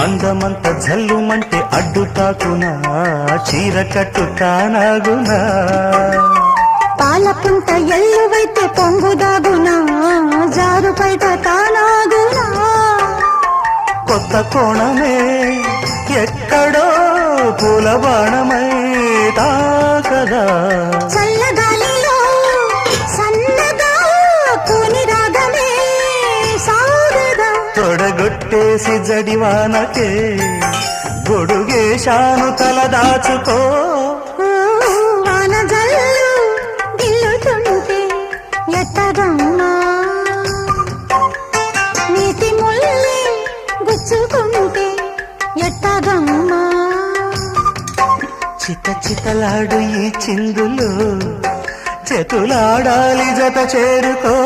అందమంత జల్లుమంటే అడ్డు తాకునా చీర కట్టు తానాగునా పాలపుంట ఎల్లువైతే పొంగుదాగునా జారు బయట తానాగునా కొత్త కోణమే ఎక్కడో పూల బాణమై తాకదా చల్లగాలిలో సన్నగా కూని రాగమే సాగదా తొడగొట్టేసి జడివానకే గొడుగేశాను తల దాచుకో వాన జల్లు గిల్లుతుంటే ఎత్తరమ్మా నీటి ముల్లి గుచ్చుకుంటే ఎత్తరమ్మా చిత చితలాడు ఈ చిందులు చేతులాడాలి జత చేరుకో